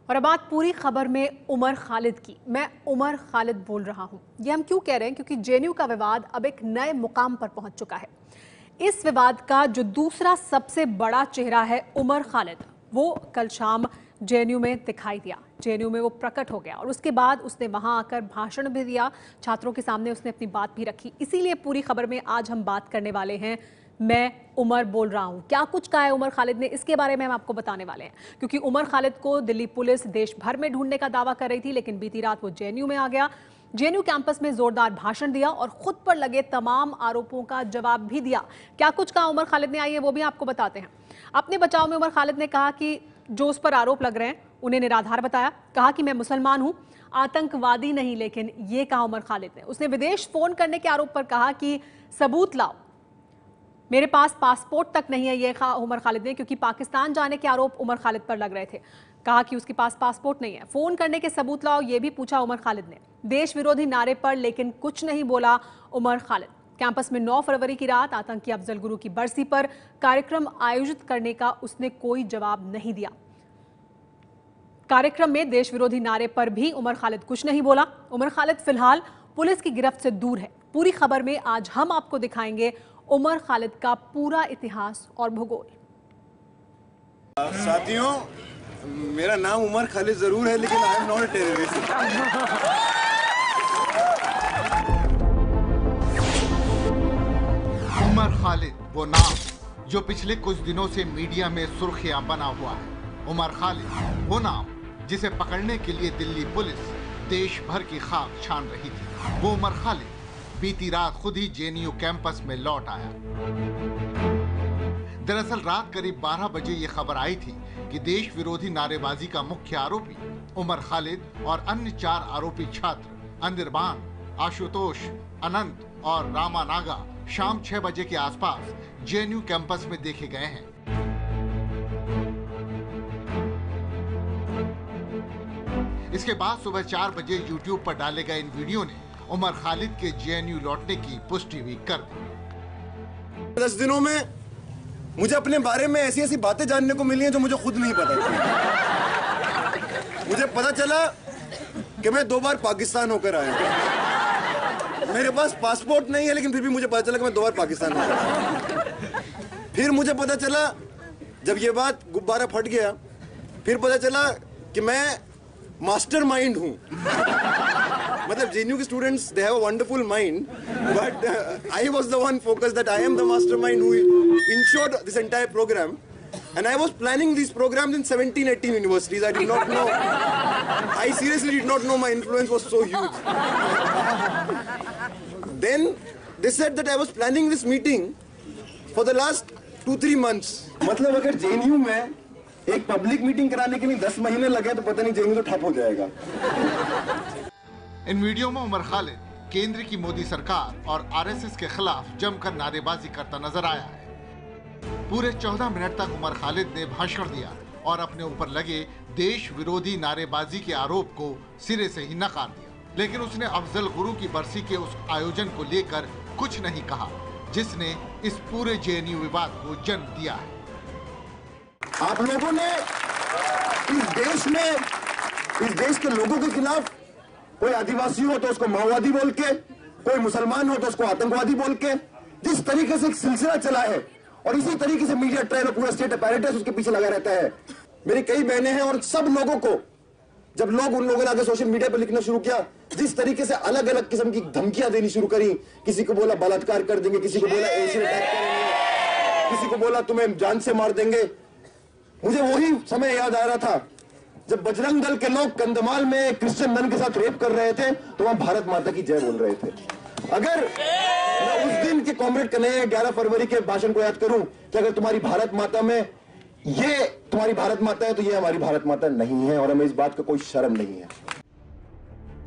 और अब बात पूरी खबर में उमर खालिद की। मैं उमर खालिद बोल रहा हूं। ये हम क्यों कह रहे हैं? क्योंकि जेएनयू का विवाद अब एक नए मुकाम पर पहुंच चुका है। इस विवाद का जो दूसरा सबसे बड़ा चेहरा है उमर खालिद, वो कल शाम जेएनयू में दिखाई दिया। जेएनयू में वो प्रकट हो गया और उसके बाद उसने वहां आकर भाषण भी दिया, छात्रों के सामने उसने अपनी बात भी रखी। इसीलिए पूरी खबर में आज हम बात करने वाले हैं मैं उमर बोल रहा हूं। क्या कुछ कहा है उमर खालिद ने, इसके बारे में हम आपको बताने वाले हैं। क्योंकि उमर खालिद को दिल्ली पुलिस देश भर में ढूंढने का दावा कर रही थी, लेकिन बीती रात वो जेएनयू में आ गया। जेएनयू कैंपस में जोरदार भाषण दिया और खुद पर लगे तमाम आरोपों का जवाब भी दिया। क्या कुछ कहा उमर खालिद ने, आइए वो भी आपको बताते हैं। अपने बचाव में उमर खालिद ने कहा कि जो उस पर आरोप लग रहे हैं उन्हें निराधार बताया। कहा कि मैं मुसलमान हूं, आतंकवादी नहीं। लेकिन ये कहा उमर खालिद ने। उसने विदेश फोन करने के आरोप पर कहा कि सबूत लाओ, मेरे पास पासपोर्ट तक नहीं है। ये कहा उमर खालिद ने, क्योंकि पाकिस्तान जाने के आरोप उमर खालिद पर लग रहे थे। कहा कि उसके पास पासपोर्ट नहीं है, फोन करने के सबूत लाओ, ये भी पूछा उमर खालिद ने। देश विरोधी नारे पर लेकिन कुछ नहीं बोला उमर खालिद। कैंपस में 9 फरवरी की रात आतंकी अफजल गुरु की बरसी पर कार्यक्रम आयोजित करने का उसने कोई जवाब नहीं दिया। कार्यक्रम में देश विरोधी नारे पर भी उमर खालिद कुछ नहीं बोला। उमर खालिद फिलहाल पुलिस की गिरफ्त से दूर है। पूरी खबर में आज हम आपको दिखाएंगे उमर खालिद का पूरा इतिहास और भूगोल। साथियों, मेरा नाम उमर खालिद जरूर है, लेकिन I am not a terrorist. Umar Khalid वो नाम जो पिछले कुछ दिनों से मीडिया में सुर्खियां बना हुआ है। उमर खालिद वो नाम जिसे पकड़ने के लिए दिल्ली पुलिस देश भर की खाक छान रही थी। वो उमर खालिद बीती रात खुद ही जेएनयू कैंपस में लौट आया। दरअसल रात करीब 12 बजे ये खबर आई थी कि देश विरोधी नारेबाजी का मुख्य आरोपी उमर खालिद और अन्य 4 आरोपी छात्र अनिर्बान, आशुतोष, अनंत और रामा नागा शाम 6 बजे के आसपास जेएनयू कैंपस में देखे गए हैं। इसके बाद सुबह 4 बजे यूट्यूब पर डाले गए इन वीडियो ने उमर खालिद के जेएनयू लौटने की पुष्टि भी कर दी। 10 दिनों में मुझे अपने बारे में ऐसी ऐसी बातें जानने को मिली हैं जो मुझे खुद नहीं पता थी। मुझे पता चला कि मैं 2 बार पाकिस्तान होकर आया हूं। मेरे पास पासपोर्ट नहीं है, लेकिन फिर भी मुझे पता चला कि मैं 2 बार पाकिस्तान होकर आया। फिर मुझे पता चला, जब ये बात गुब्बारा फट गया, फिर पता चला कि मैं मास्टरमाइंड हूं। मतलब जेएनयू के students they have a wonderful mind, but I was the one focused that I am the mastermind who ensured this entire program, and I was planning these programs in 17-18 universities. I did not know. I seriously did not know my influence was so huge. Then they said that I was planning this meeting for the last 2-3 months. मतलब अगर JNU में एक public meeting कराने के लिए 10 महीने लगे तो पता नहीं जेएनयू तो ठप हो जाएगा। इन वीडियो में उमर खालिद केंद्र की मोदी सरकार और आरएसएस के खिलाफ जमकर नारेबाजी करता नजर आया है। पूरे 14 मिनट तक उमर खालिद ने भाषण दिया और अपने ऊपर लगे देश विरोधी नारेबाजी के आरोप को सिरे से ही नकार दिया। लेकिन उसने अफजल गुरु की बरसी के उस आयोजन को लेकर कुछ नहीं कहा जिसने इस पूरे जेएनयू विवाद को जन्म दिया है। आप लोगों ने इस देश के लोगों के खिलाफ, कोई आदिवासी हो तो उसको माओवादी बोल के, कोई मुसलमान हो तो उसको आतंकवादी बोल के, जिस तरीके से एक सिलसिला चला है, और इसी तरीके से मीडिया ट्रायल और पूरा स्टेट अपैरेटस उसके पीछे लगा रहता है। मेरी कई बहनें हैं और सब लोगों को, जब लोग उन लोगों ने आगे सोशल मीडिया पर लिखना शुरू किया, जिस तरीके से अलग अलग किस्म की धमकियां देनी शुरू करी, किसी को बोला बलात्कार कर देंगे, किसी को बोला एसिड अटैक करेंगे, किसी को बोला तुम्हें जान से मार देंगे। मुझे वही समय याद आ रहा था जब बजरंग दल के लोग कंधमाल में क्रिश्चियन नन के साथ रेप कर रहे थे, तो वहां भारत माता की जय बोल रहे थे। अगर मैं उस दिन के कॉमरेड कन्हैया 11 फरवरी के भाषण को याद करूं कि अगर तुम्हारी भारत माता में ये तुम्हारी भारत माता है तो ये हमारी भारत माता नहीं है, और हमें इस बात का कोई शर्म नहीं है।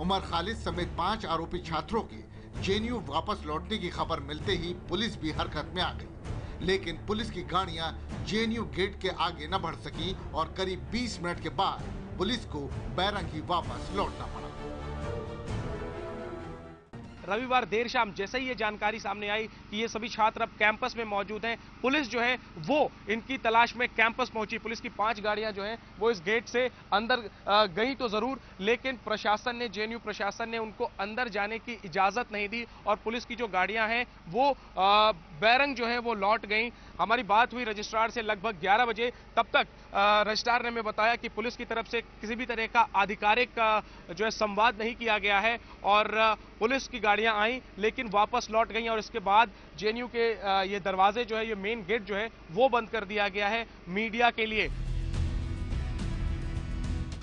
उमर खालिद समेत 5 आरोपी छात्रों के जेएनयू वापस लौटने की खबर मिलते ही पुलिस भी हरकत में आ गई। लेकिन पुलिस की गाड़ियां जेएनयू गेट के आगे न बढ़ सकी और करीब 20 मिनट के बाद पुलिस को बैरंग ही वापस लौटना पड़ा। रविवार देर शाम जैसे ही ये जानकारी सामने आई कि ये सभी छात्र अब कैंपस में मौजूद हैं, पुलिस जो है वो इनकी तलाश में कैंपस पहुंची। पुलिस की 5 गाड़ियां जो हैं वो इस गेट से अंदर गई तो जरूर, लेकिन प्रशासन ने, जेएनयू प्रशासन ने उनको अंदर जाने की इजाजत नहीं दी और पुलिस की जो गाड़ियां हैं वो बैरंग जो है वो लौट गई। हमारी बात हुई रजिस्ट्रार से लगभग 11 बजे, तब तक रजिस्ट्रार ने हमें बताया कि पुलिस की तरफ से किसी भी तरह का आधिकारिक जो है संवाद नहीं किया गया है और पुलिस की गाड़ियां आई लेकिन वापस लौट गई और इसके बाद जेएनयू के ये दरवाजे जो है, ये मेन गेट जो है वो बंद कर दिया गया है मीडिया के लिए।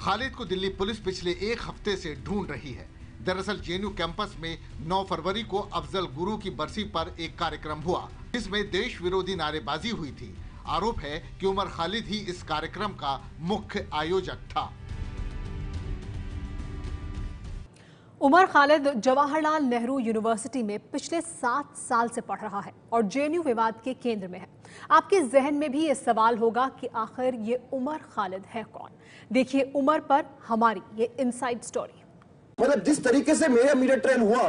खालिद को दिल्ली पुलिस पिछले 1 हफ्ते से ढूंढ रही है। दरअसल जेएनयू कैंपस में 9 फरवरी को अफजल गुरु की बरसी पर एक कार्यक्रम हुआ जिसमें देश विरोधी नारेबाजी हुई थी। आरोप है कि उमर खालिद ही इस कार्यक्रम का मुख्य आयोजक था। उमर खालिद जवाहरलाल नेहरू यूनिवर्सिटी में पिछले 7 साल से पढ़ रहा है और जेएनयू विवाद के केंद्र में है। आपके जहन में भी ये सवाल होगा कि आखिर ये उमर खालिद है कौन? देखिए उमर पर हमारी ये इनसाइड स्टोरी। मतलब जिस तरीके से मेरा मीडिया ट्रेल हुआ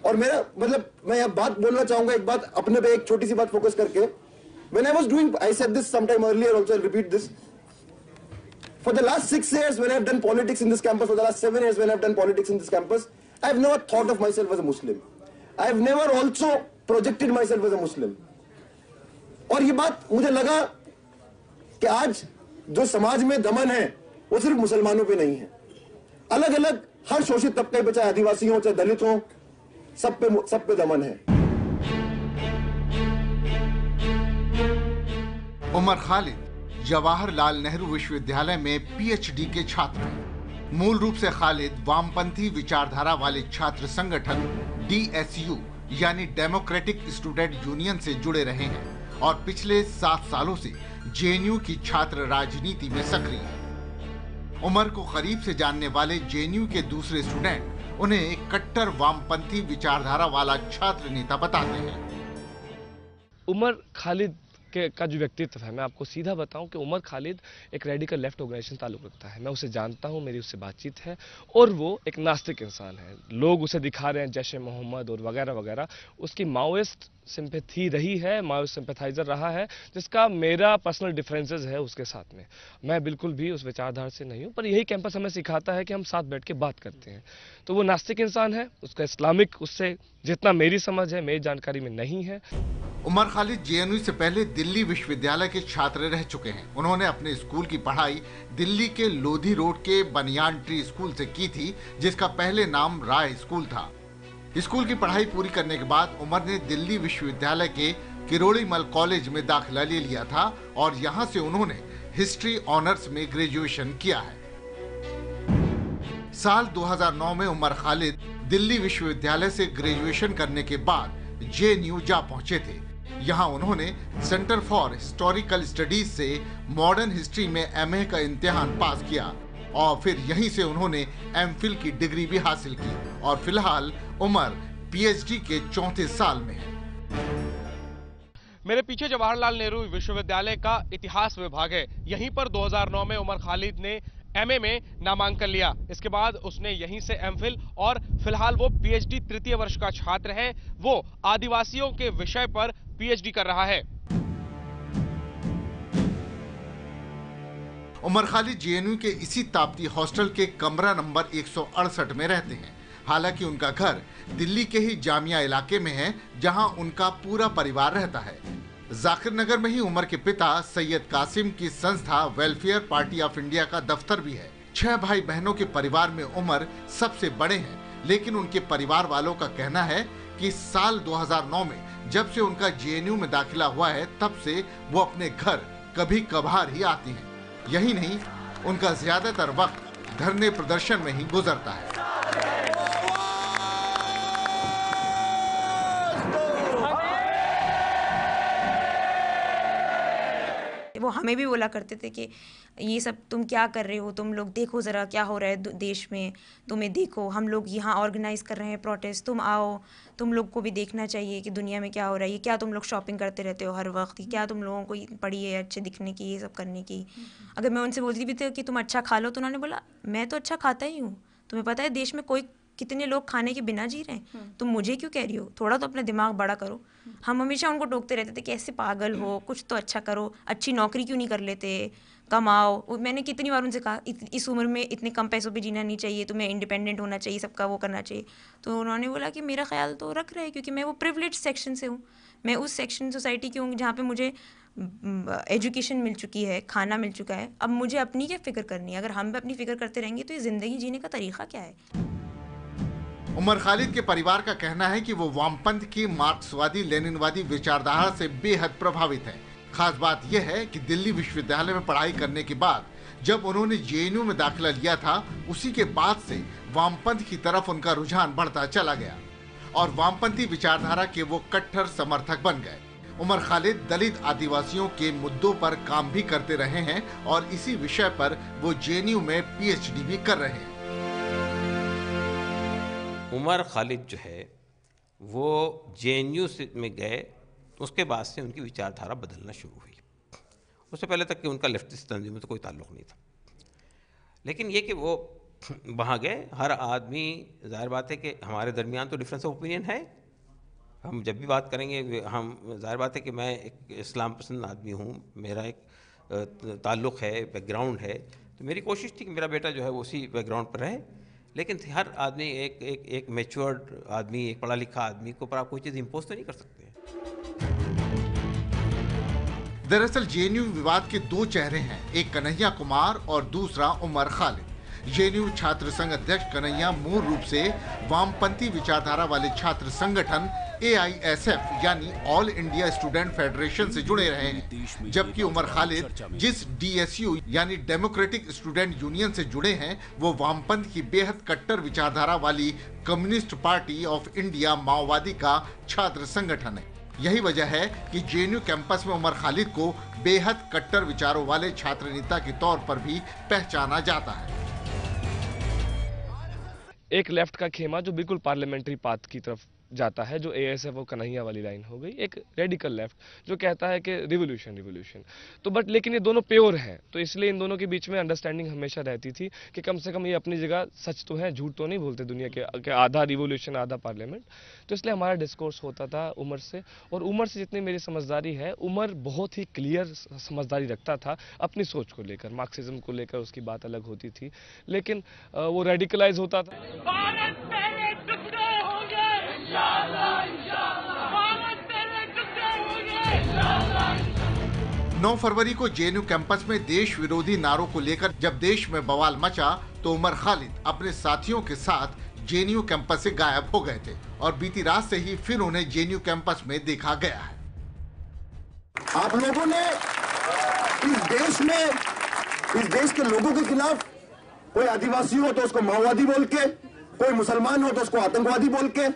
और मेरा मतलब मैं यह बात बोलना चाहूंगा, एक बात अपने पे, एक छोटी सी बात फोकस करके। When I was doing, I said this sometime earlier also, I'll repeat this. For the last 6 years when I've done politics in this campus, for the last 7 years when I've done politics in this campus, I've never thought of myself as a Muslim. I've never also projected myself as a Muslim. और ये बात मुझे लगा कि आज जो समाज में दमन है वो सिर्फ मुसलमानों पे नहीं है, अलग अलग हर शोषित तबके पे, चाहे आदिवासी हो चाहे दलित हो, सब पे दमन है। उमर खालिद जवाहरलाल नेहरू विश्वविद्यालय में पीएचडी के छात्र हैं। मूल रूप से खालिद वामपंथी विचारधारा वाले छात्र संगठन डीएसयू यानी डेमोक्रेटिक स्टूडेंट यूनियन से जुड़े रहे हैं और पिछले 7 सालों से जेएनयू की छात्र राजनीति में सक्रिय हैं। उमर को करीब से जानने वाले जेएनयू के दूसरे स्टूडेंट उन्हें एक कट्टर वामपंथी विचारधारा वाला छात्र नेता बताते हैं। उमर खालिद का जो व्यक्तित्व है, मैं आपको सीधा बताऊं कि उमर खालिद एक रेडिकल लेफ्ट ऑर्गेनाइजेशन ताल्लुक रखता है। मैं उसे जानता हूं, मेरी उससे बातचीत है और वो एक नास्तिक इंसान है। लोग उसे दिखा रहे हैं जैश ए मोहम्मद और वगैरह वगैरह। उसकी माओइस्ट सिंपैथी रही है, माओइस्ट सिंपैथाइजर रहा है, जिसका मेरा पर्सनल डिफरेंसेस है उसके साथ में। मैं बिल्कुल भी उस विचारधारा से नहीं हूं, पर यही कैंपस हमें सिखाता है कि हम साथ बैठ के बात करते हैं। तो वो नास्तिक इंसान है, उसका इस्लामिक उससे जितना मेरी समझ है, मेरी जानकारी में नहीं है। उमर खालिद जेएनयू से पहले दिल्ली विश्वविद्यालय के छात्र रह चुके हैं। उन्होंने अपने स्कूल की पढ़ाई दिल्ली के लोधी रोड के बनियान ट्री स्कूल से की थी, जिसका पहले नाम राय स्कूल था। स्कूल की पढ़ाई पूरी करने के बाद उमर ने दिल्ली विश्वविद्यालय के किरोड़ीमल कॉलेज में दाखिला ले लिया था और यहाँ से उन्होंने हिस्ट्री ऑनर्स में ग्रेजुएशन किया है। साल 2009 में उमर खालिद दिल्ली विश्वविद्यालय से ग्रेजुएशन करने के बाद जेएनयू जा पहुंचे थे। यहाँ उन्होंने सेंटर फॉर हिस्टोरिकल स्टडीज से मॉडर्न हिस्ट्री में एमए का इम्तिहान पास किया और फिर यहीं से उन्होंने एमफिल की डिग्री भी हासिल की और फिलहाल उमर पीएचडी के 4थे साल में है। मेरे पीछे जवाहरलाल नेहरू विश्वविद्यालय का इतिहास विभाग है। यहीं पर 2009 में उमर खालिद ने एमए में नामांकन लिया। इसके बाद उसने यहीं से एमफिल और फिलहाल वो पीएचडी 3य वर्ष का छात्र है। वो आदिवासियों के विषय पर पीएचडी कर रहा है। उमर खालिद जेएनयू के इसी ताप्ती हॉस्टल के कमरा नंबर 168 में रहते हैं। हालांकि उनका घर दिल्ली के ही जामिया इलाके में है, जहां उनका पूरा परिवार रहता है। जाकिर नगर में ही उमर के पिता सैयद कासिम की संस्था वेलफेयर पार्टी ऑफ इंडिया का दफ्तर भी है। 6 भाई बहनों के परिवार में उमर सबसे बड़े हैं, लेकिन उनके परिवार वालों का कहना है कि साल 2009 में जब से उनका जेएनयू में दाखिला हुआ है, तब से वो अपने घर कभी कभार ही आती हैं। यही नहीं, उनका ज्यादातर वक्त धरने प्रदर्शन में ही गुजरता है। वो हमें भी बोला करते थे कि ये सब तुम क्या कर रहे हो, तुम लोग देखो ज़रा क्या हो रहा है देश में, तुम्हें देखो, हम लोग यहाँ ऑर्गेनाइज कर रहे हैं प्रोटेस्ट, तुम आओ, तुम लोग को भी देखना चाहिए कि दुनिया में क्या हो रहा है। ये क्या तुम लोग शॉपिंग करते रहते हो हर वक्त, क्या तुम लोगों को पड़ी है अच्छे दिखने की, ये सब करने की। अगर मैं उनसे बोलती भी थी कि तुम अच्छा खा लो, तो उन्होंने बोला मैं तो अच्छा खाता ही हूँ, तुम्हें पता है देश में कोई कितने लोग खाने के बिना जी रहे हैं, तुम मुझे क्यों कह रही हो? थोड़ा तो अपना दिमाग बड़ा करो। हम हमेशा उनको टोकते रहते थे कि ऐसे पागल हो, कुछ तो अच्छा करो, अच्छी नौकरी क्यों नहीं कर लेते, कमाओ। मैंने कितनी बार उनसे कहा इस उम्र में इतने कम पैसों पे जीना नहीं चाहिए, तुम्हें इंडिपेंडेंट होना चाहिए, सबका वो करना चाहिए। तो उन्होंने बोला कि मेरा ख्याल तो रख रहे हैं, क्योंकि मैं वो प्रिविलेज सेक्शन से हूँ, मैं उस सेक्शन सोसाइटी की हूँ जहाँ पे मुझे एजुकेशन मिल चुकी है, खाना मिल चुका है। अब मुझे अपनी क्या फ़िक्र करनी है? अगर हम भी अपनी फ़िक्र करते रहेंगे तो ये ज़िंदगी जीने का तरीक़ा क्या है? उमर खालिद के परिवार का कहना है कि वो वामपंथ की मार्क्सवादी लेनिनवादी विचारधारा से बेहद प्रभावित है। खास बात यह है कि दिल्ली विश्वविद्यालय में पढ़ाई करने के बाद जब उन्होंने जेएनयू में दाखिला लिया था, उसी के बाद से वामपंथ की तरफ उनका रुझान बढ़ता चला गया और वामपंथी विचारधारा के वो कट्टर समर्थक बन गए। उमर खालिद दलित आदिवासियों के मुद्दों पर काम भी करते रहे हैं और इसी विषय पर वो जेएनयू में पीएचडी भी कर रहे हैं। उमर खालिद जो है वो जेएनयू में गए, उसके बाद से उनकी विचारधारा बदलना शुरू हुई। उससे पहले तक कि उनका लेफ्टिस्ट तंजीम में तो कोई ताल्लुक़ नहीं था, लेकिन ये कि वो वहाँ गए। हर आदमी, जाहिर बात है कि हमारे दरमियान तो डिफरेंस ऑफ ओपिनियन है, हम जब भी बात करेंगे हम, जाहिर बात है कि मैं एक इस्लाम पसंद आदमी हूँ, मेरा एक ताल्लुक़ है, बैकग्राउंड है, तो मेरी कोशिश थी कि मेरा बेटा जो है वो उसी बैकग्राउंड पर रहे। लेकिन हर आदमी एक मैच्योर्ड आदमी, एक पढ़ा लिखा आदमी को पर आप कोई चीज़ इम्पोज तो नहीं कर सकते। दरअसल जेएनयू विवाद के दो चेहरे हैं, एक कन्हैया कुमार और दूसरा उमर खालिद। जेएनयू छात्र संघ अध्यक्ष कन्हैया मूल रूप से वामपंथी विचारधारा वाले छात्र संगठन AISF यानी ऑल इंडिया स्टूडेंट फेडरेशन से जुड़े रहे हैं, जबकि उमर खालिद जिस DSU यानी डेमोक्रेटिक स्टूडेंट यूनियन से जुड़े हैं वो वामपंथ की बेहद कट्टर विचारधारा वाली कम्युनिस्ट पार्टी ऑफ इंडिया माओवादी का छात्र संगठन है। यही वजह है कि जेएनयू कैंपस में उमर खालिद को बेहद कट्टर विचारों वाले छात्र नेता के तौर पर भी पहचाना जाता है। एक लेफ्ट का खेमा जो बिल्कुल पार्लियामेंट्री पाथ की तरफ जाता है, जो AISF और कन्हैया वाली लाइन हो गई, एक रेडिकल लेफ्ट जो कहता है कि रिवोल्यूशन तो बट लेकिन ये दोनों प्योर हैं, तो इसलिए इन दोनों के बीच में अंडरस्टैंडिंग हमेशा रहती थी कि कम से कम ये अपनी जगह सच तो है, झूठ तो नहीं बोलते दुनिया के आधा रिवोल्यूशन आधा पार्लियामेंट। तो इसलिए हमारा डिस्कोर्स होता था उमर से, और उमर से जितनी मेरी समझदारी है, उमर बहुत ही क्लियर समझदारी रखता था अपनी सोच को लेकर, मार्क्सिज्म को लेकर उसकी बात अलग होती थी, लेकिन वो रेडिकलाइज होता था। 9 फरवरी को जेएनयू कैंपस में देश विरोधी नारों को लेकर जब देश में बवाल मचा तो उमर खालिद अपने साथियों के साथ जेएनयू कैंपस से गायब हो गए थे और बीती रात से ही फिर उन्हें जेएनयू कैंपस में देखा गया है। आप लोगों ने इस देश के लोगों के खिलाफ, कोई आदिवासी हो तो उसको माओवादी बोल के, कोई मुसलमान हो तो उसको आतंकवादी बोल के,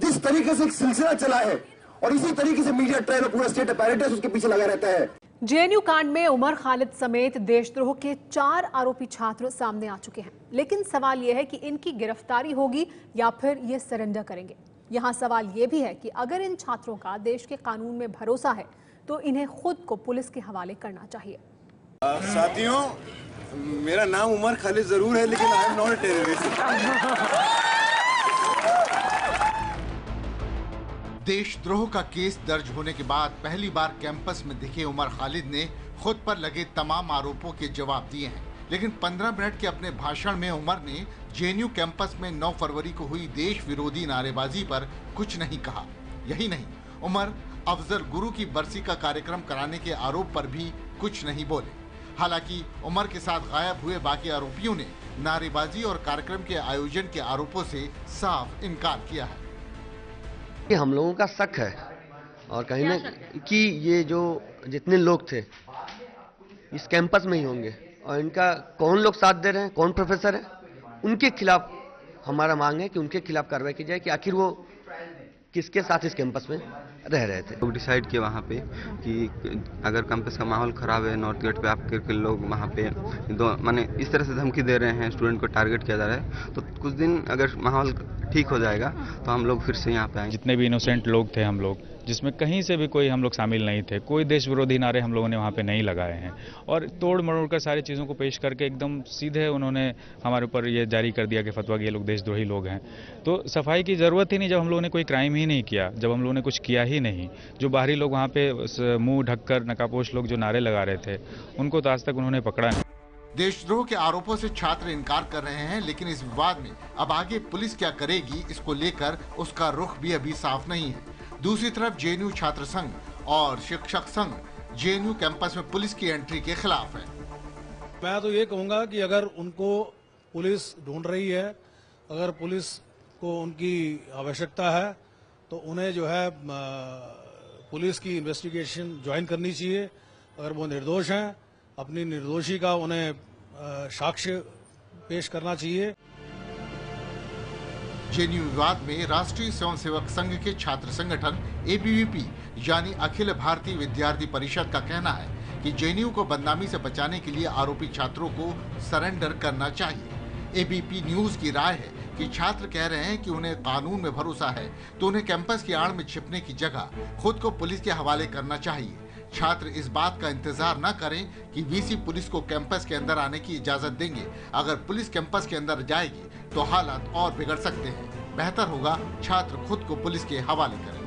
जिस तरीके से एक सिलसिला चला है और इसी तरीके से मीडिया ट्रायल और पूरा स्टेट अपैरेटस उसके पीछे लगा रहता है। जेएनयू कांड में उमर खालिद समेत देशद्रोह के 4 आरोपी छात्र सामने आ चुके हैं, लेकिन सवाल यह है कि इनकी गिरफ्तारी होगी या फिर ये सरेंडर करेंगे। यहाँ सवाल यह भी है कि अगर इन छात्रों का देश के कानून में भरोसा है तो इन्हें खुद को पुलिस के हवाले करना चाहिए। साथियों, मेरा नाम उमर खालिद जरूर है, लेकिन I am not a terrorist. देशद्रोह का केस दर्ज होने के बाद पहली बार कैंपस में दिखे उमर खालिद ने खुद पर लगे तमाम आरोपों के जवाब दिए हैं, लेकिन 15 मिनट के अपने भाषण में उमर ने जेएनयू कैंपस में 9 फरवरी को हुई देश विरोधी नारेबाजी पर कुछ नहीं कहा। यही नहीं, उमर अफजल गुरु की बरसी का कार्यक्रम कराने के आरोप पर भी कुछ नहीं बोले। हालांकि उमर के साथ गायब हुए बाकी आरोपियों ने नारेबाजी और कार्यक्रम के आयोजन के आरोपों से साफ इनकार किया है। कि हम लोगों का शक है और कहीं ना कि ये जो जितने लोग थे इस कैंपस में ही होंगे और इनका कौन लोग साथ दे रहे हैं, कौन प्रोफेसर है, उनके खिलाफ हमारा मांग है कि उनके खिलाफ कार्रवाई की जाए कि आखिर वो किसके साथ इस कैंपस में रह रहे थे। लोग डिसाइड किए वहाँ पे कि अगर कैंपस का माहौल ख़राब है, नॉर्थ गेट पे आपके लोग वहाँ पे माने इस तरह से धमकी दे रहे हैं, स्टूडेंट को टारगेट किया जा रहा है, तो कुछ दिन अगर माहौल ठीक हो जाएगा तो हम लोग फिर से यहाँ पे आएंगे। जितने भी इनोसेंट लोग थे हम लोग, जिसमें कहीं से भी कोई हम लोग शामिल नहीं थे, कोई देश विरोधी नारे हम लोगों ने वहाँ पे नहीं लगाए हैं और तोड़ मरोड़ कर सारी चीज़ों को पेश करके एकदम सीधे उन्होंने हमारे ऊपर ये जारी कर दिया कि फतवा कि ये लोग देशद्रोही लोग हैं। तो सफाई की ज़रूरत ही नहीं जब हम लोगों ने कोई क्राइम ही नहीं किया, जब हम लोगों ने कुछ किया ही नहीं। जो बाहरी लोग वहाँ पे मुँह ढककर नकाबपोश लोग जो नारे लगा रहे थे उनको तो आज तक उन्होंने पकड़ा नहीं। देशद्रोह के आरोपों से छात्र इनकार कर रहे हैं, लेकिन इस विवाद में अब आगे पुलिस क्या करेगी इसको लेकर उसका रुख भी अभी साफ नहीं है। दूसरी तरफ जेएनयू छात्र संघ और शिक्षक संघ जेएनयू कैंपस में पुलिस की एंट्री के खिलाफ है। मैं तो ये कहूंगा कि अगर उनको पुलिस ढूंढ रही है, अगर पुलिस को उनकी आवश्यकता है तो उन्हें जो है पुलिस की इन्वेस्टिगेशन ज्वाइन करनी चाहिए। अगर वो निर्दोष हैं, अपनी निर्दोषी का उन्हें साक्ष्य पेश करना चाहिए। जेएनयू विवाद में राष्ट्रीय स्वयंसेवक संघ के छात्र संगठन एबीवीपी यानी अखिल भारतीय विद्यार्थी परिषद का कहना है कि जेएनयू को बदनामी से बचाने के लिए आरोपी छात्रों को सरेंडर करना चाहिए। एबीपी न्यूज की राय है कि छात्र कह रहे हैं कि उन्हें कानून में भरोसा है तो उन्हें कैंपस की आड़ में छिपने की जगह खुद को पुलिस के हवाले करना चाहिए। छात्र इस बात का इंतजार न करें कि वीसी पुलिस को कैंपस के अंदर आने की इजाजत देंगे। अगर पुलिस कैंपस के अंदर जाएगी तो हालात और बिगड़ सकते हैं। बेहतर होगा छात्र खुद को पुलिस के हवाले करें।